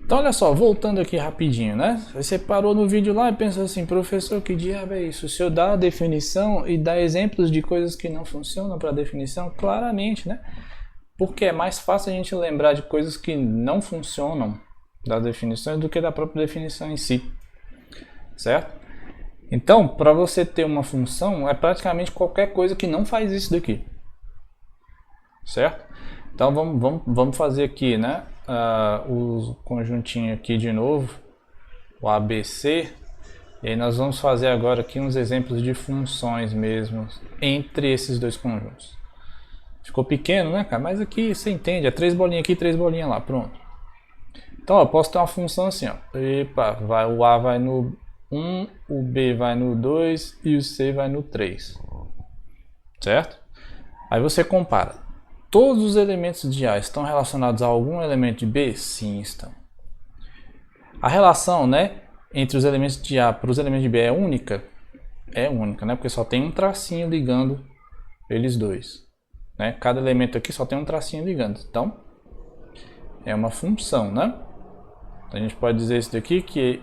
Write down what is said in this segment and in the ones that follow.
Então olha só, voltando aqui rapidinho, né? Você parou no vídeo lá e pensou assim, professor, que diabo é isso? Se eu dar a definição e dar exemplos de coisas que não funcionam para a definição, claramente, né? Porque é mais fácil a gente lembrar de coisas que não funcionam das definições do que da própria definição em si, certo? Então, para você ter uma função, é praticamente qualquer coisa que não faz isso daqui, certo? Então vamos fazer aqui, né? O conjuntinho aqui de novo, o ABC. E aí nós vamos fazer agora aqui uns exemplos de funções mesmo entre esses dois conjuntos. Ficou pequeno, né, cara? Mas aqui você entende, é 3 bolinhas aqui, 3 bolinhas lá, pronto. Então, eu posso ter uma função assim, ó. Epa, o A vai no 1, o B vai no 2 e o C vai no 3. Certo? Aí você compara. Todos os elementos de A estão relacionados a algum elemento de B? Sim, estão. A relação, né, entre os elementos de A para os elementos de B é única? É única, né? Porque só tem um tracinho ligando eles dois. Né? Cada elemento aqui só tem um tracinho ligando. Então, é uma função, né? Então, a gente pode dizer isso daqui que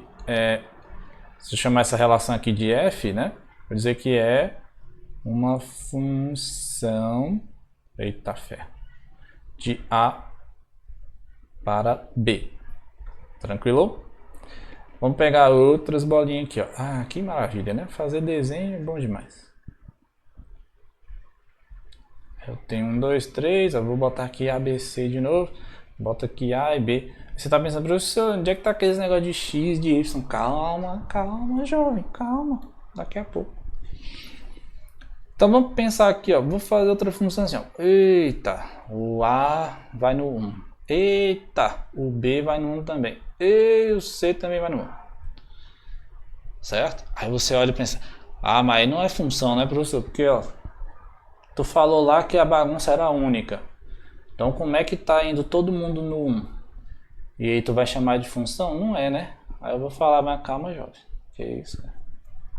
se eu chamar essa relação aqui de f, né? Vou dizer que é uma função, eita fé, de A para B. Tranquilo? Vamos pegar outras bolinhas aqui, ó. Ah, que maravilha, né? Fazer desenho é bom demais. Eu tenho 1, 2, 3, eu vou botar aqui ABC de novo. Bota aqui A e B. Você tá pensando, professor, onde é que tá aqueles negócio de X, de Y? Calma, calma, jovem, calma. Daqui a pouco. Então vamos pensar aqui, ó. Vou fazer outra função assim, ó. Eita, o A vai no 1. Eita, o B vai no 1 também. E o C também vai no 1. Certo? Aí você olha e pensa, ah, mas não é função, né, professor? Porque, ó, tu falou lá que a bagunça era única. Então como é que tá indo todo mundo no 1? E aí tu vai chamar de função? Não é, né? Aí eu vou falar, mas calma, jovem. Que isso, cara?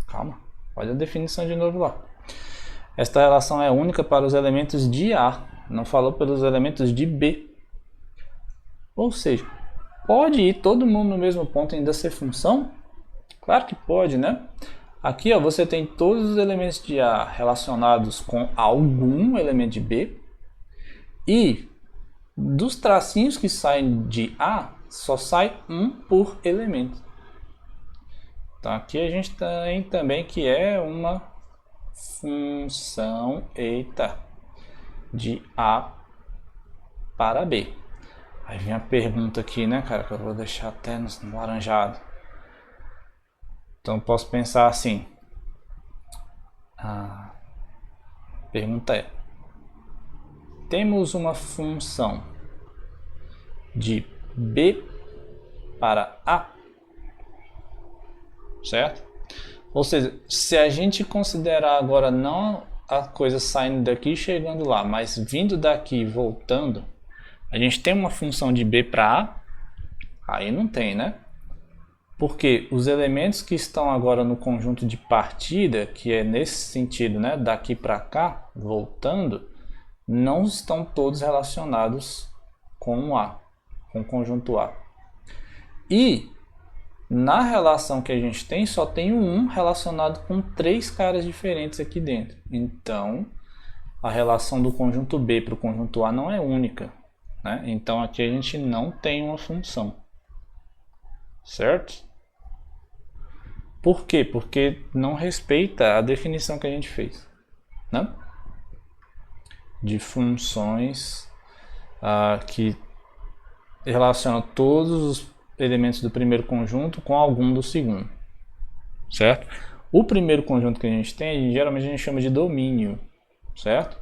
Calma. Olha a definição de novo lá. Esta relação é única para os elementos de A. Não falou pelos elementos de B. Ou seja, pode ir todo mundo no mesmo ponto e ainda ser função? Claro que pode, né? Aqui ó, você tem todos os elementos de A relacionados com algum elemento de B. E dos tracinhos que saem de A, só sai um por elemento. Então aqui a gente tem também que é uma função, eita, de A para B. Aí vem a pergunta aqui, né, cara, que eu vou deixar até no laranjado. Então posso pensar assim. A pergunta é: temos uma função de B para A, certo? Ou seja, se a gente considerar agora não a coisa saindo daqui e chegando lá, mas vindo daqui e voltando, a gente tem uma função de B para A? Aí não tem, né? Porque os elementos que estão agora no conjunto de partida, que é nesse sentido, né, daqui para cá, voltando, não estão todos relacionados com o A, com o conjunto A. E na relação que a gente tem, só tem o 1 relacionado com 3 caras diferentes aqui dentro. Então, a relação do conjunto B para o conjunto A não é única, né? Então, aqui a gente não tem uma função. Certo? Por quê? Porque não respeita a definição que a gente fez, né? De funções que relacionam todos os elementos do primeiro conjunto com algum do segundo, certo? O primeiro conjunto que a gente tem, geralmente a gente chama de domínio, certo?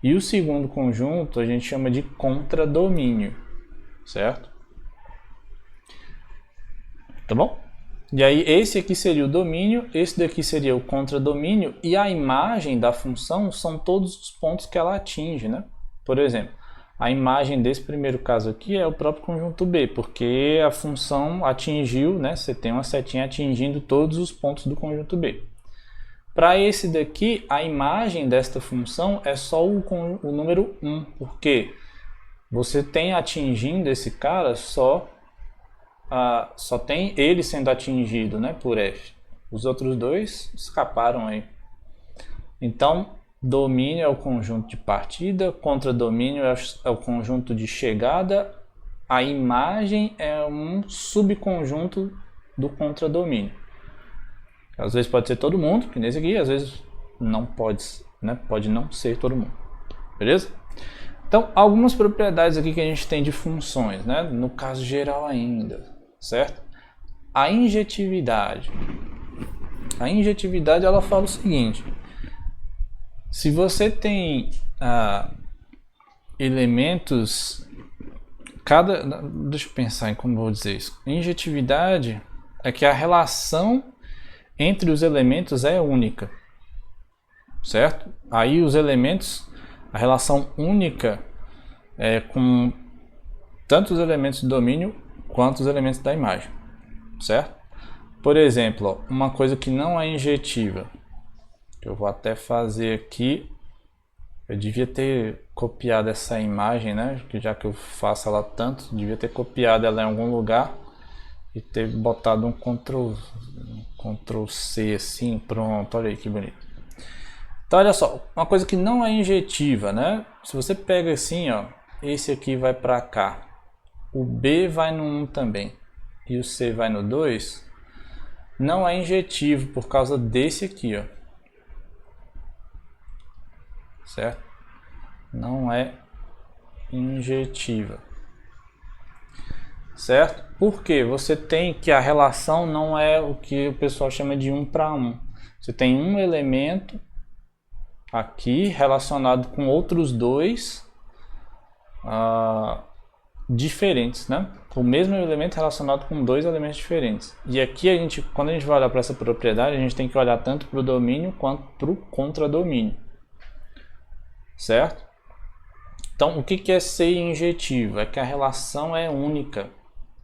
E o segundo conjunto a gente chama de contradomínio, certo? Tá bom? E aí esse aqui seria o domínio, esse daqui seria o contradomínio, e a imagem da função são todos os pontos que ela atinge, né? Por exemplo, a imagem desse primeiro caso aqui é o próprio conjunto B, porque a função atingiu, né? Você tem uma setinha atingindo todos os pontos do conjunto B. Para esse daqui, a imagem desta função é só o número 1, porque você tem atingindo esse cara só só tem ele sendo atingido, né, por F. Os outros dois escaparam aí. Então, domínio é o conjunto de partida, contradomínio é o conjunto de chegada, a imagem é um subconjunto do contradomínio. Às vezes pode ser todo mundo, que nesse aqui, às vezes não pode, né? Pode não ser todo mundo. Beleza? Então, algumas propriedades aqui que a gente tem de funções, né? No caso geral ainda, certo? A injetividade. A injetividade, ela fala o seguinte: se você tem elementos, deixa eu pensar em como vou dizer isso. Injetividade é que a relação entre os elementos é única, certo? Aí os elementos, a relação única é com tanto os elementos do domínio quanto os elementos da imagem, certo? Por exemplo, ó, uma coisa que não é injetiva, que eu vou até fazer aqui, eu devia ter copiado essa imagem, né? Já que eu faço ela tanto, devia ter copiado ela em algum lugar e ter botado um Ctrl C assim, pronto, olha aí que bonito. Então olha só, uma coisa que não é injetiva, né? Se você pega assim, ó, esse aqui vai para cá, o B vai no 1 também e o C vai no 2, não é injetivo por causa desse aqui, ó. Certo? Não é injetiva. Certo? Porque você tem que a relação não é o que o pessoal chama de 1 para 1. Você tem um elemento aqui relacionado com outros dois diferentes, né? O mesmo elemento relacionado com dois elementos diferentes. E aqui quando a gente vai olhar para essa propriedade, a gente tem que olhar tanto para o domínio quanto para o contradomínio. Certo? Então, o que é ser injetivo? É que a relação é única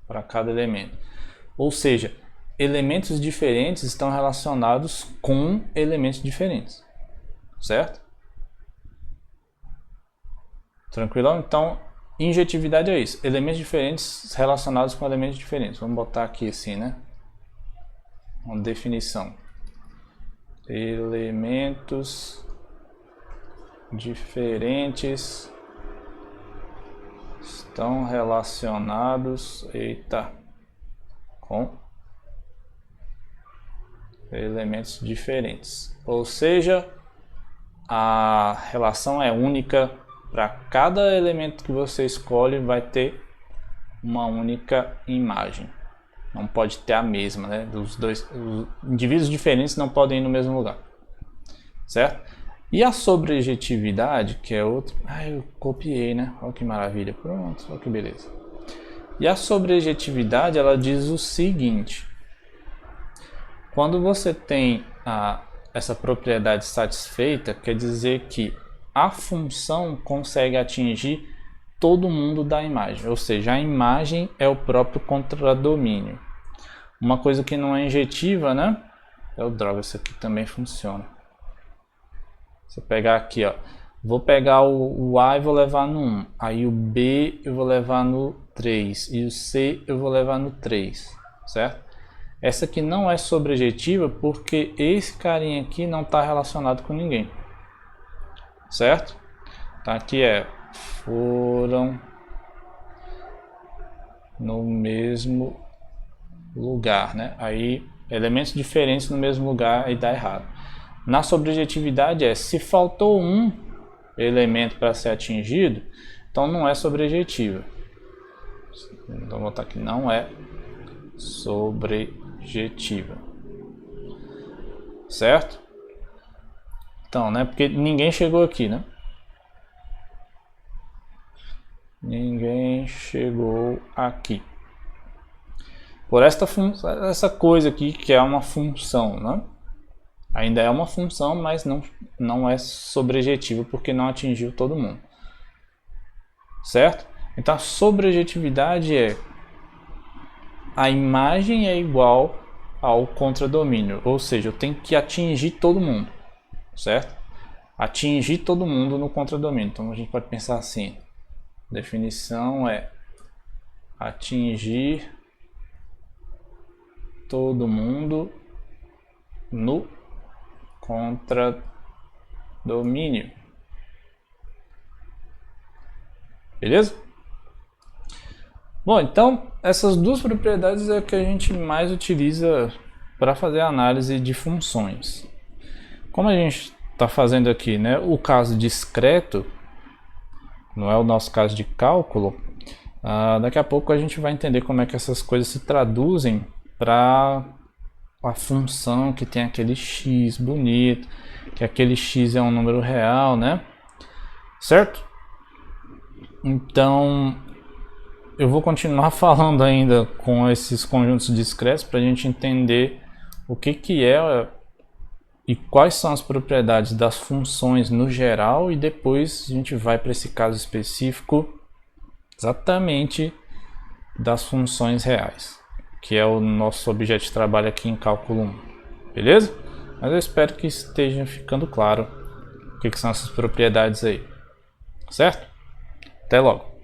para cada elemento. Ou seja, elementos diferentes estão relacionados com elementos diferentes. Certo? Tranquilo? Então, injetividade é isso. Elementos diferentes relacionados com elementos diferentes. Vamos botar aqui assim, né? Uma definição. Elementos diferentes estão relacionados, com elementos diferentes. Ou seja, a relação é única para cada elemento que você escolhe, vai ter uma única imagem. Não pode ter a mesma, né? Os indivíduos diferentes não podem ir no mesmo lugar. Certo? E a sobrejetividade, que é outro... eu copiei, né? Olha que maravilha. Pronto, olha que beleza. E a sobrejetividade, ela diz o seguinte: quando você tem essa propriedade satisfeita, quer dizer que a função consegue atingir todo mundo da imagem. Ou seja, a imagem é o próprio contradomínio. Uma coisa que não é injetiva, né? Droga, isso aqui também funciona. Você pegar aqui, ó, vou pegar o A e vou levar no 1, aí o B eu vou levar no 3 e o C eu vou levar no 3, certo? Essa aqui não é sobrejetiva porque esse carinha aqui não está relacionado com ninguém, certo? Então aqui foram no mesmo lugar, né? Aí elementos diferentes no mesmo lugar, aí dá errado. Na sobrejetividade se faltou um elemento para ser atingido, então não é sobrejetiva. Então vou botar aqui, não é sobrejetiva. Certo? Então, né? Porque ninguém chegou aqui, né? Ninguém chegou aqui. Por essa coisa aqui que é uma função, né? Ainda é uma função, mas não é sobrejetiva porque não atingiu todo mundo. Certo? Então a sobrejetividade a imagem é igual ao contradomínio, ou seja, eu tenho que atingir todo mundo, certo? Atingir todo mundo no contradomínio. Então a gente pode pensar assim: a definição é atingir todo mundo no contradomínio. Beleza? Bom, então essas duas propriedades é que a gente mais utiliza para fazer a análise de funções. Como a gente está fazendo aqui, né, o caso discreto, não é o nosso caso de cálculo, daqui a pouco a gente vai entender como é que essas coisas se traduzem para a função que tem aquele x bonito, que aquele x é um número real, né? Certo? Então, eu vou continuar falando ainda com esses conjuntos discretos para a gente entender o que é e quais são as propriedades das funções no geral, e depois a gente vai para esse caso específico exatamente das funções reais, que é o nosso objeto de trabalho aqui em cálculo 1, beleza? Mas eu espero que esteja ficando claro o que são essas propriedades aí, certo? Até logo!